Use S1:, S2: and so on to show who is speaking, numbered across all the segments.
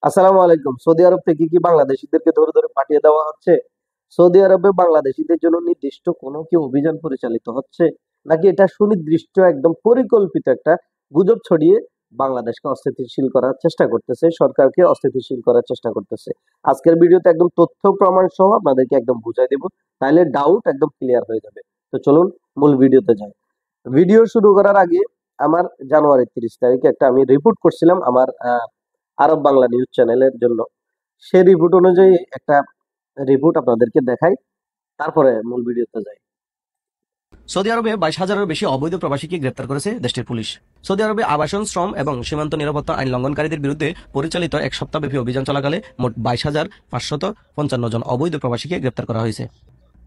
S1: আসসালামু আলাইকুম। সৌদি আরব থেকে কি বাংলাদেশীদেরকে ধরে ধরে পাঠিয়ে দেওয়া হচ্ছে? সৌদি আরবে বাংলাদেশীদের জন্য নির্দিষ্ট কোনো কি অভিযান পরিচালিত হচ্ছে, নাকি এটা সুনির্দিষ্ট একদম পরিকল্পিত একটা গুজব ছড়িয়ে বাংলাদেশকে অস্থিতিশীল করার চেষ্টা করতেছে, সরকারকে অস্থিতিশীল করার চেষ্টা করতেছে? আজকের ভিডিওতে একদম তথ্য প্রমাণ সহ আপনাদেরকে একদম বুঝাই দেব, তাহলে ডাউট একদম ক্লিয়ার হয়ে যাবে। তো চলুন মূল ভিডিওতে যাই। ভিডিও শুরু করার আগে আমার জানুয়ারি 30 তারিখে একটা আমি রিপোর্ট করছিলাম আমার আরব বাংলা নিউজ চ্যানেলের জন্য। সেই রিপোর্ট অনুযায়ী একটা রিপোর্ট আপনাদেরকে দেখাই, তারপরে মূল ভিডিওতে যাই।
S2: সৌদি আরবে 22,000-এরও বেশি অবৈধ প্রবাসীকে গ্রেপ্তার করেছে দেশটির পুলিশ। সৌদি আরবে আবাসন, শ্রম এবং সীমান্ত নিরাপত্তা আইন লঙ্ঘনকারীদের বিরুদ্ধে পরিচালিত এক সপ্তাহব্যাপী অভিযান চলাকালে মোট 22,555 জন অবৈধ প্রবাসীকে গ্রেপ্তার করা হয়েছে।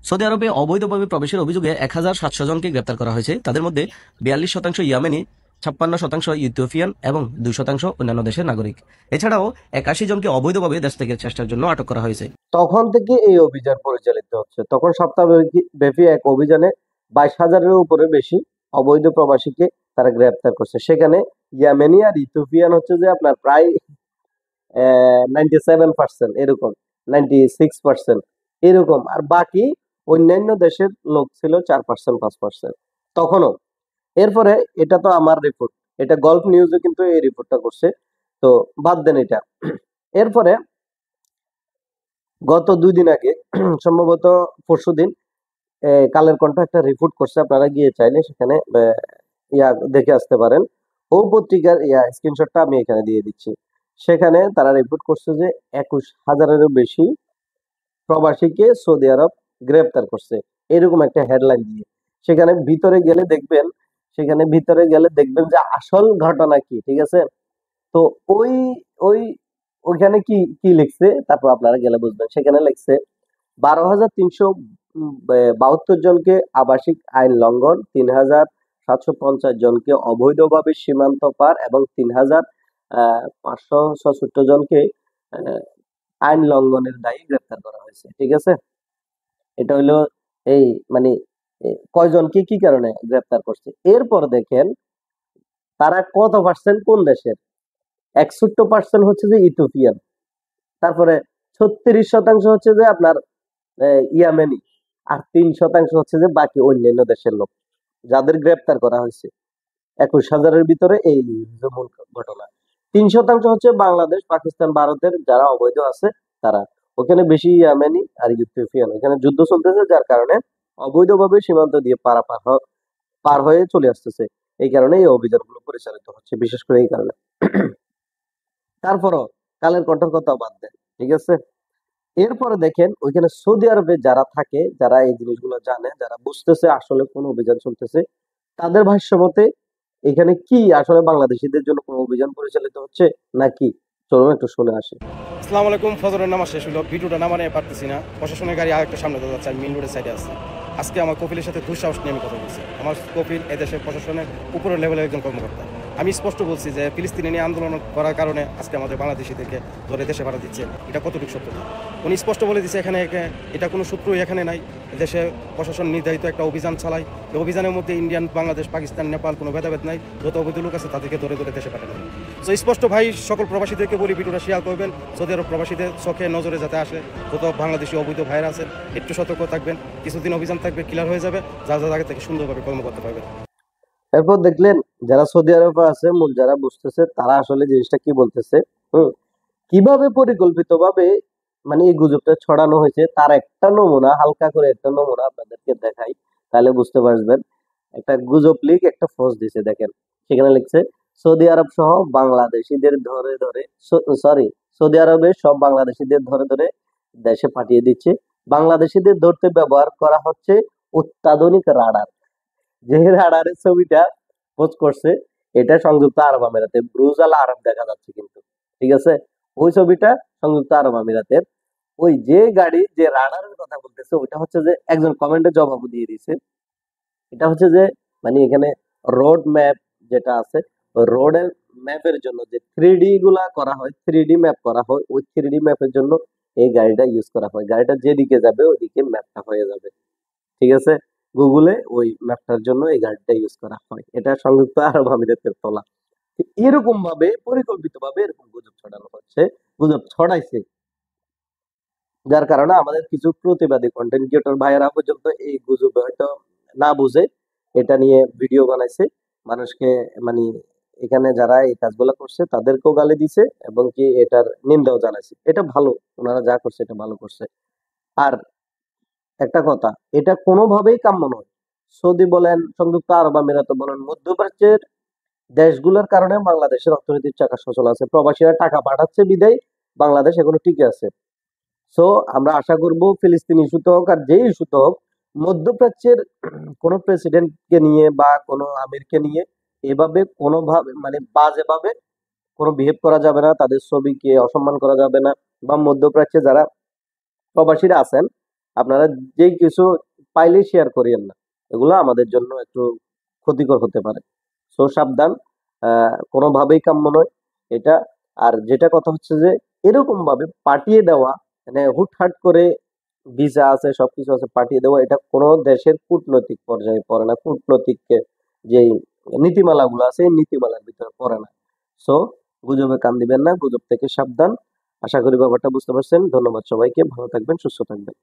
S2: সৌদি আরবে অবৈধভাবে প্রবেশের অভিযোগে 1,700 জনকে গ্রেপ্তার করা হয়েছে। তাদের মধ্যে 42% ইয়ামেনি, 56% ইথিওপিয়ান এবং 2% অন্যান্য দেশের নাগরিক। এছাড়াও 81 জনকে অবৈধভাবে দেশ থেকে চেষ্টার জন্য আটক করা হয়েছে।
S1: তখন থেকে এই অভিযান পরিচালিত হচ্ছে। তখন সপ্তাহ ব্যাপী এক অভিযানে 22,000-এর উপরে বেশি অবৈধ প্রবাসীকে তারা গ্রেপ্তার করছে। সেখানে ইয়ামেনি আর ইথিওপিয়ান হচ্ছে যে আপনার প্রায় 97% এরকম, 96% এরকম, আর বাকি অন্যান্য দেশের লোক ছিল 4% 5%। তখনও এরপরে এটা তো আমার রিপোর্ট, এটা গল্ফ নিউজে কিন্তু এই রিপোর্টটা করছে, তো বাদ দেন এটা। এরপরে গত 2 দিন আগে সম্ভবত পরশুদিন কালের কণ্ঠ একটা রিপোর্ট করছে, আপনারা গিয়ে চাইলে সেখানে দেখে আসতে পারেন। ও পত্রিকার স্ক্রিনশটটা আমি এখানে দিয়ে দিচ্ছি। সেখানে তারা রিপোর্ট করছে যে 21,000-এরও বেশি প্রবাসীকে সৌদি আরব গ্রেপ্তার করছে, এরকম একটা হেডলাইন দিয়ে। সেখানে ভিতরে গেলে দেখবেন, যে আসল ঘটনা কি, ঠিক আছে? তো ওই ওই ওইখানে কি কি লিখছে, তারপর আপনারা গেলে বুঝবেন। সেখানে লিখছে 12,372 জনকে আবাসিক আইন লঙ্ঘন, 3,750 জনকে অবৈধভাবে সীমান্ত পার এবং 3,566 জনকে আহ, আইন লঙ্ঘনের দায়ে গ্রেপ্তার করা হয়েছে, ঠিক আছে? এটা হইলো এই মানে কয়জনকে কি কারণে গ্রেপ্তার করছে। এরপর দেখেন তারা কত পার্সেন্ট কোন দেশের। 61% হচ্ছে যে ইথিওপিয়ান, তারপরে 36% হচ্ছে যে আপনার ইয়ামেনি, আর 3% হচ্ছে যে বাকি অন্যান্য দেশের লোক যাদের গ্রেপ্তার করা হয়েছে 21,000-এর ভিতরে। এই যে মূল ঘটনা, 3% হচ্ছে বাংলাদেশ, পাকিস্তান, ভারতের যারা অবৈধ আছে তারা। ওখানে বেশি ইয়ামেনি আর ইথিওপিয়ান। ওখানে যুদ্ধ চলতেছে, যার কারণে অবৈধভাবে সীমান্ত দিয়ে পার হয়ে চলে আসতেছে। এই কারণে এই অভিযানগুলো পরিচালিত হচ্ছে, বিশেষ করে এই কারণে। তারপরও কালের কণ্ঠের কথা বাদ দেন, ঠিক আছে? এরপরে দেখেন ওইখানে সৌদি আরবে যারা থাকে, যারা এই জিনিসগুলো জানে, যারা বুঝতেছে আসলে কোন অভিযান চলতেছে, তাদের ভাষ্য মতে এখানে কি আসলে বাংলাদেশীদের জন্য কোনো অভিযান পরিচালিত হচ্ছে নাকি, চলুন একটু শুনে আসি।
S3: আসসালামু আলাইকুম। ফজরের নামাজ শেষ হলো, ভিডিওটা নামানে পারতেছি না, প্রশাসনের গাড়ি আরেকটা সামনে দিয়ে যাচ্ছে, আমি মেইন রোডের সাইডে আছি। আজকে আমার কপিলের সাথে দুঃসাহস নিয়ে আমি কথা বলছি। আমার কপিল এদেশের প্রশাসনের উপরের লেভেলের একজন কর্মকর্তা। আমি স্পষ্ট বলছি যে ফিলিস্তিনি নিয়ে আন্দোলন করার কারণে আজকে আমাদের বাংলাদেশিদেরকে ধরে দেশে ভাড়া দিচ্ছে, এটা কতটুকু সত্যতা। উনি স্পষ্ট বলে দিচ্ছে এখানে এটা কোনো সূত্রই এখানে নাই। দেশে প্রশাসন নির্ধারিত একটা অভিযান চালায়, এই অভিযানের মধ্যে ইন্ডিয়ান, বাংলাদেশ, পাকিস্তান, নেপাল কোনো ভেদাভেদ নাই। যত অবৈধ লোক আছে তাদেরকে ধরে ধরে দেশে পাঠানো হয়। তো স্পষ্ট ভাই, সকল প্রবাসীদেরকে বলি ভিডিওটা শেয়ার করবেন, সৌদি আরব প্রবাসীদের চোখে নজরে যাতে আসে। যত বাংলাদেশি অবৈধ ভাইরা আছেন একটু সতর্ক থাকবেন, কিছুদিন অভিযান থাকবে, ক্লিয়ার হয়ে যাবে, যা যা জায়গা থেকে সুন্দরভাবে কর্ম করতে পারবেন।
S1: এরপর দেখলেন যারা সৌদি আরবে আছে, মূল যারা বুঝতেছে তারা আসলে জিনিসটা কি বলতেছে, কিভাবে পরিকল্পিতভাবে মানে এই গুজবটা ছড়ানো হয়েছে, তার একটা নমুনা, হালকা করে একটা নমুনা আপনাদেরকে দেখাই, তাহলে বুঝতে পারবেন। একটা গুজব লিগ একটা পোস্ট দিছে, দেখেন সেখানে লিখছে সৌদি আরব সহ বাংলাদেশিদের ধরে ধরে, সরি, সৌদি আরবে সব বাংলাদেশিদের ধরে ধরে দেশে পাঠিয়ে দিচ্ছে। বাংলাদেশিদের ধরতে ব্যবহার করা হচ্ছে অত্যাধুনিক রাডার। যে রাডারের ছবিটা পোস্ট করছে, এটা সংযুক্ত আরব আমিরাতে ব্রুজ আল আরব দেখা যাচ্ছে কিন্তু, ঠিক আছে? ওই ছবিটা সংযুক্ত আরব আমিরাতের। ওই যে গাড়ি, যে রাডারের কথা বলতেছে, ওইটা হচ্ছে যে একজন কমেন্টে জবাব দিয়ে দিছে। এটা হচ্ছে যে মানে এখানে রোড ম্যাপ যেটা আছে, ওই রোডের ম্যাপের জন্য যে 3D গুলা করা হয়, 3D ম্যাপ করা হয়, ওই 3D ম্যাপের জন্য এই গাড়িটা ইউজ করা হয়। গাড়িটা যেদিকে যাবে ওইদিকে ম্যাপটা হয়ে যাবে, ঠিক আছে? গুগলে ওই ম্যাপটার জন্য এই গাড়িটা ইউজ করা হয়। এটা সংযুক্ত আরব আমিরাতের তোলা। এরকম ভাবে পরিকল্পিত ভাবে এরকম গুজব ছড়ানো হচ্ছে, গুজব ছড়াইছে, যার কারণে আমাদের কিছু প্রতিবাদী কন্টেন্ট ক্রিয়েটর ভাইয়েরা পর্যন্ত এই গুজবে হয়তো না বুঝে এটা নিয়ে ভিডিও বানাইছে, মানুষকে মানে এখানে যারা এই কাজগুলো করছে তাদেরকেও গালি দিছে এবং কি এটার নিন্দাও জানাইছে। এটা ভালো, ওনারা যা করছে এটা ভালো করছে। আর একটা কথা, এটা কোনোভাবেই কাম্য নয়। সৌদি বলেন, সংযুক্ত আরব আমিরাত বলেন, মধ্যপ্রাচ্যের দেশগুলোর কারণে বাংলাদেশের অর্থনীতির চাকা সচল আছে, প্রবাসীরা টাকা পাঠাচ্ছে বিদায় বাংলাদেশ এখনো টিকে আছে। সো আমরা আশা করব ফিলিস্তিনি ইস্যুতে হোক আর যেই ইস্যুতে হোক, মধ্যপ্রাচ্যের কোনো প্রেসিডেন্টকে নিয়ে বা কোনো আমিরকে নিয়ে এভাবে কোনোভাবে মানে বাজেভাবে কোনো বিহেভ করা যাবে না, তাদের ছবিকে অসম্মান করা যাবে না। বা মধ্যপ্রাচ্যে যারা প্রবাসীরা আছেন, আপনারা যেই কিছু পাইলেই শেয়ার করিয়েন না, এগুলো আমাদের জন্য একটু ক্ষতিকর হতে পারে। সো সাবধান, কোনোভাবেই কাম্য নয় এটা। আর যেটা কথা হচ্ছে যে এরকম ভাবে পাঠিয়ে দেওয়া, মানে হুটহাট করে ভিসা আছে সবকিছু আছে পাঠিয়ে দেওয়া, এটা কোনো দেশের কূটনৈতিক পর্যায়ে পড়ে না, কূটনৈতিক যে নীতিমালা গুলো আছে এই নীতিমালার ভিতরে পড়ে না। সো গুজবে কান দিবেন না, গুজব থেকে সাবধান। আশা করি ব্যাপারটা বুঝতে পারছেন। ধন্যবাদ সবাইকে, ভালো থাকবেন, সুস্থ থাকবেন।